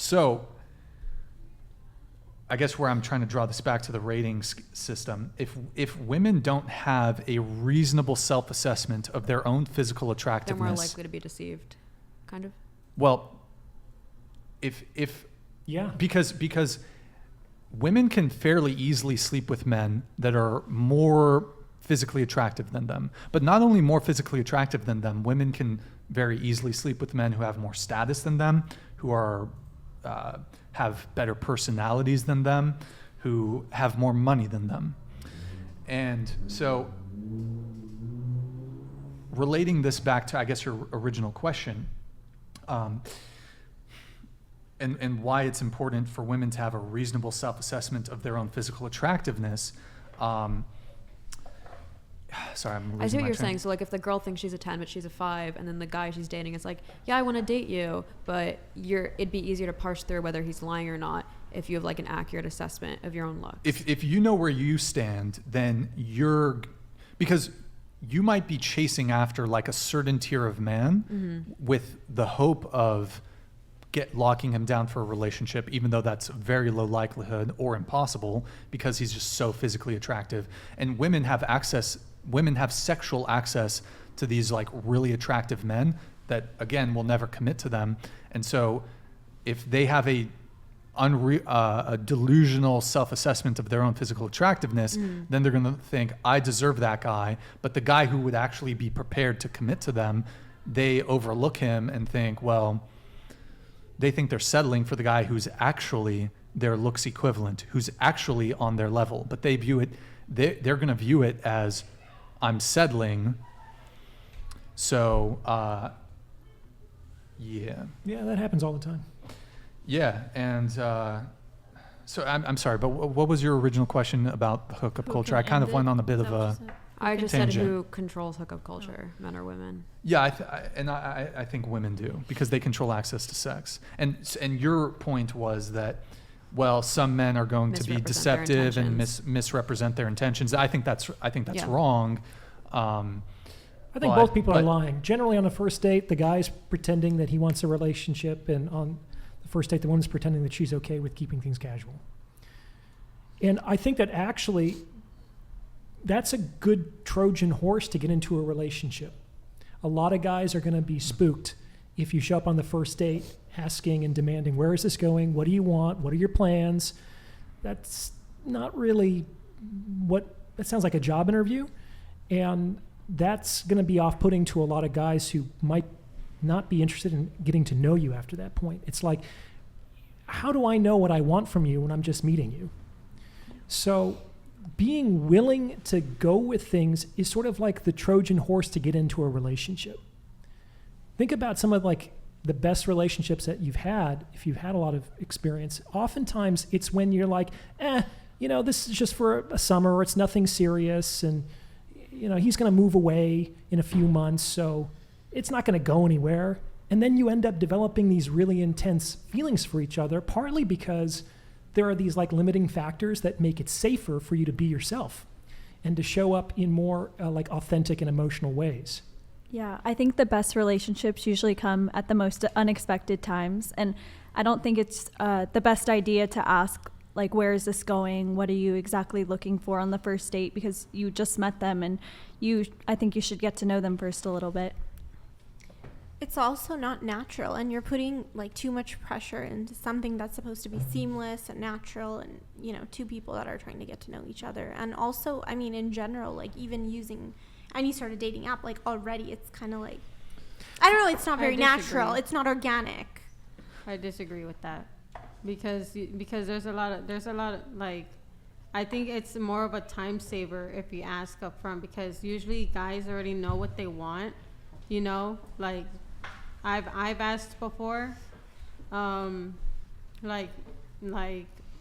So I guess where I'm trying to draw this back to the ratings system, if women don't have a reasonable self-assessment of their own physical They're attractiveness, more likely to be deceived, kind of. well, Yeah. because women can fairly easily sleep with men that are more physically attractive than them. But not only more physically attractive than them, women can very easily sleep with men who have more status than them, who are have better personalities than them, who have more money than them. And so relating this back to, I guess, your original question, and why it's important for women to have a reasonable self-assessment of their own physical attractiveness. Sorry, I'm losing I see what my you're train. saying. So like if the girl thinks she's a 10 but she's a 5, and then the guy she's dating is like, yeah, I want to date you, but it'd be easier to parse through whether he's lying or not if you have like an accurate assessment of your own looks. If you know where you stand, then because you might be chasing after like a certain tier of man with the hope of locking him down for a relationship, even though that's very low likelihood or impossible because he's just so physically attractive. And women have sexual access to these like really attractive men that again will never commit to them. And so if they have a delusional self-assessment of their own physical attractiveness, then they're going to think, I deserve that guy. But the guy who would actually be prepared to commit to them, they overlook him and think, well, they think they're settling for the guy who's actually their looks equivalent, who's actually on their level. But they view it, they're going to view it as, I'm settling. So, yeah. Yeah, that happens all the time. Yeah, and so I'm sorry, but what was your original question about the hookup culture? I kind of went on a bit of a I just tangent. said who controls hookup culture, men or women. Yeah, I think women do because they control access to sex. And your point was that, well, some men are going to be Misrepresent their deceptive and intentions. misrepresent their intentions. I think that's Yeah. wrong. I think both people are lying. Generally, on a first date, the guy's pretending that he wants a relationship, and on the first date, the woman's pretending that she's okay with keeping things casual. And I think that actually, that's a good Trojan horse to get into a relationship. A lot of guys are going to be spooked if you show up on the first date asking and demanding, where is this going? What do you want? What are your plans? That's not really that sounds like a job interview. And that's going to be off-putting to a lot of guys who might not be interested in getting to know you after that point. It's like, how do I know what I want from you when I'm just meeting you? So being willing to go with things is sort of like the Trojan horse to get into a relationship. Think about some of like the best relationships that you've had, if you've had a lot of experience. Oftentimes it's when you're like, this is just for a summer, or it's nothing serious, and he's going to move away in a few months, so it's not going to go anywhere. And then you end up developing these really intense feelings for each other, partly because there are these like limiting factors that make it safer for you to be yourself and to show up in more like authentic and emotional ways. Yeah, I think the best relationships usually come at the most unexpected times. And I don't think it's the best idea to ask, like, where is this going? What are you exactly looking for on the first date? Because you just met them, and I think you should get to know them first a little bit. It's also not natural, and you're putting like too much pressure into something that's supposed to be seamless and natural, and two people that are trying to get to know each other. And also, I mean, in general, like even using any sort of dating app, like already it's kind of like, I don't know, it's not very natural. It's not organic. I disagree with that because there's a lot of like, I think it's more of a time saver if you ask up front, because usually guys already know what they want, like I've asked before, like,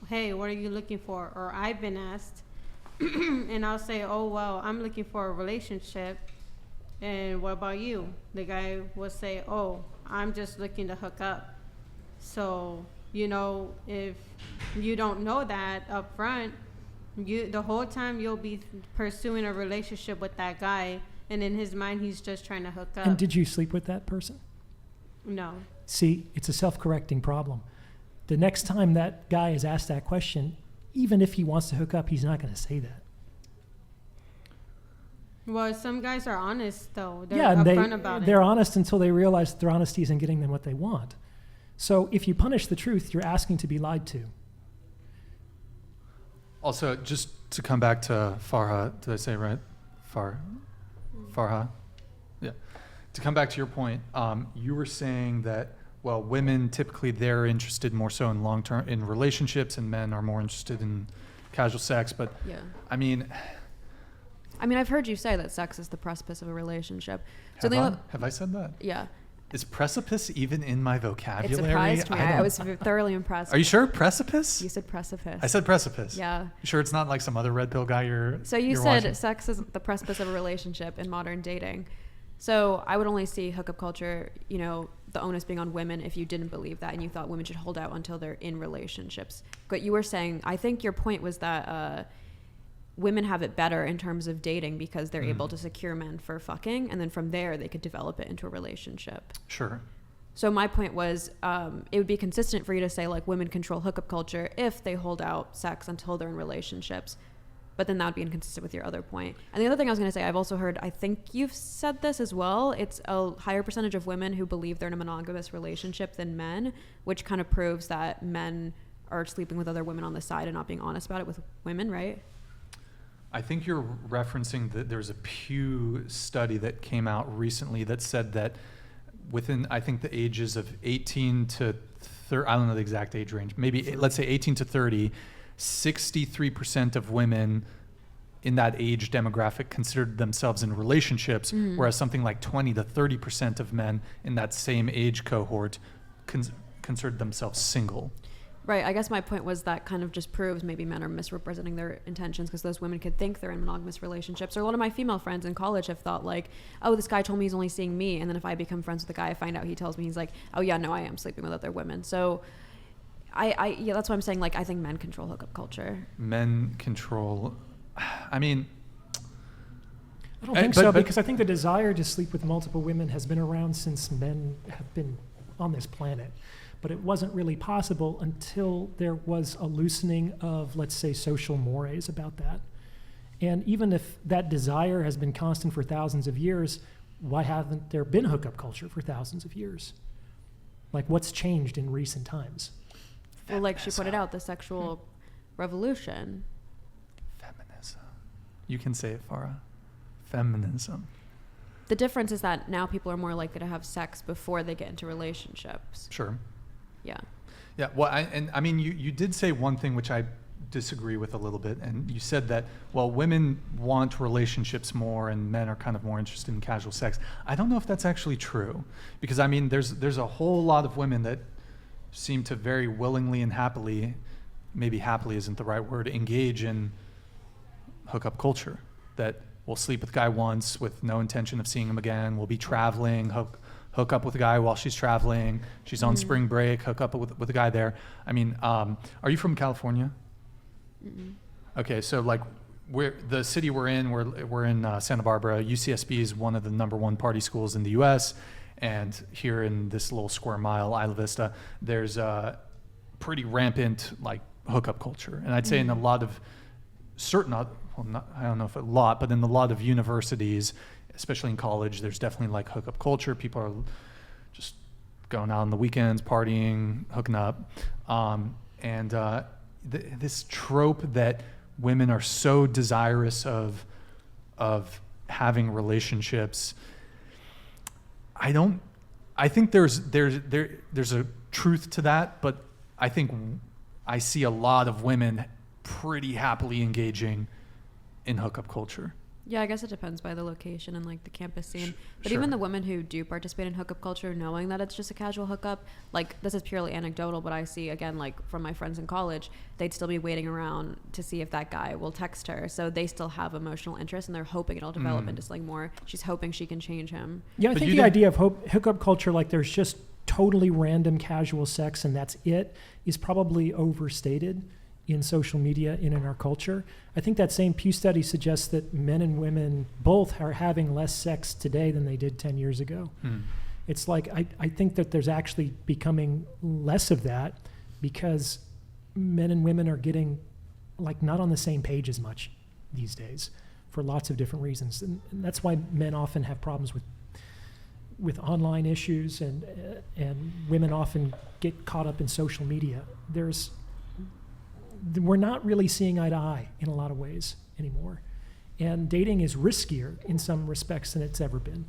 hey, what are you looking for? Or I've been asked, and I'll say, oh, well, I'm looking for a relationship, and what about you? The guy will say, oh, I'm just looking to hook up. So, if you don't know that up front, the whole time you'll be pursuing a relationship with that guy, and in his mind, he's just trying to hook up. And did you sleep with that person? No. See, it's a self-correcting problem. the next time that guy is asked that question, even if he wants to hook up, he's not going to say that. Well, some guys are honest, though. They're Yeah, and upfront about they're it. honest until they realize that their honesty isn't getting them what they want. So if you punish the truth, you're asking to be lied to. Also, just to come back to Farha, did I say it right? Farha? Yeah. To come back to your point, you were saying that, well, women typically they're interested more so in long-term in relationships, and men are more interested in casual sex. But Yeah. I mean, I've heard you say that sex is the precipice of a relationship. have I said that? Yeah. Is precipice even in my It vocabulary? surprised me. I was thoroughly impressed. Are you sure? Precipice? You said precipice. I said precipice. Yeah. You sure it's not like some other red pill guy So you you're said watching? sex is the precipice of a relationship in modern dating. So I would only see hookup culture, the onus being on women if you didn't believe that and you thought women should hold out until they're in relationships. But you were saying, I think your point was that women have it better in terms of dating because they're able to secure men for fucking, and then from there they could develop it into a relationship. Sure. So my point was, it would be consistent for you to say like women control hookup culture if they hold out sex until they're in relationships. But then that would be inconsistent with your other point. And the other thing I was going to say, I've also heard, I think you've said this as well, it's a higher percentage of women who believe they're in a monogamous relationship than men, which kind of proves that men are sleeping with other women on the side and not being honest about it with women, right? I think you're referencing that there's a Pew study that came out recently that said that within, I think, the ages of 18 to 30, I don't know the exact age range, maybe let's say 18 to 30, 63% of women in that age demographic considered themselves in relationships, whereas something like 20 to 30% of men in that same age cohort considered themselves single. Right. I guess my point was that kind of just proves maybe men are misrepresenting their intentions because those women could think they're in monogamous relationships. Or a lot of my female friends in college have thought like, oh, this guy told me he's only seeing me. And then if I become friends with the guy, I find out he tells me he's like, oh yeah, no, I am sleeping with other women. So yeah, that's why I'm saying like, I think men control hookup culture. Men control, I mean, I don't think so, because I think the desire to sleep with multiple women has been around since men have been on this planet. But it wasn't really possible until there was a loosening of, let's say, social mores about that. And even if that desire has been constant for thousands of years, why haven't there been hookup culture for thousands of years? Like, what's changed in recent times? Well, like she pointed out, the sexual revolution. Feminism. You can say it, Farah. Feminism. The difference is that now people are more likely to have sex before they get into relationships. Sure. Yeah. Yeah. Well, I mean, you did say one thing which I disagree with a little bit, and you said that, well, women want relationships more and men are kind of more interested in casual sex. I don't know if that's actually true, because I mean, there's a whole lot of women that seem to very willingly and happily, maybe happily isn't the right word, engage in hookup culture, that will sleep with a guy once with no intention of seeing him again, will be traveling, hook up with a guy while she's traveling, she's on spring break, hook up with a guy there. I mean, are you from California? Mm-mm. Okay, so like the city we're in Santa Barbara. UCSB is one of the #1 party schools in the U.S., and here in this little square mile, Isla Vista, there's a pretty rampant like hookup culture, and I'd say in a lot of certain, I don't know if a lot, but in a lot of universities, especially in college, there's definitely like hookup culture. People are just going out on the weekends, partying, hooking up, and this trope that women are so desirous of having relationships. I think there's a truth to that, but I think I see a lot of women pretty happily engaging in hookup culture. Yeah, I guess it depends by the location and like the campus scene. But Sure. even the women who do participate in hookup culture, knowing that it's just a casual hookup, like this is purely anecdotal, but I see again, like from my friends in college, they'd still be waiting around to see if that guy will text her. So they still have emotional interest and they're hoping it'll develop into something more. She's hoping she can change him. Yeah, I think the idea of hookup culture, like there's just totally random casual sex and that's it, is probably overstated in social media and in our culture. I think that same Pew study suggests that men and women both are having less sex today than they did 10 years ago. It's like, I think that there's actually becoming less of that because men and women are getting like not on the same page as much these days for lots of different reasons, and that's why men often have problems with online issues, and women often get caught up in social media. We're not really seeing eye to eye in a lot of ways anymore, and dating is riskier in some respects than it's ever been.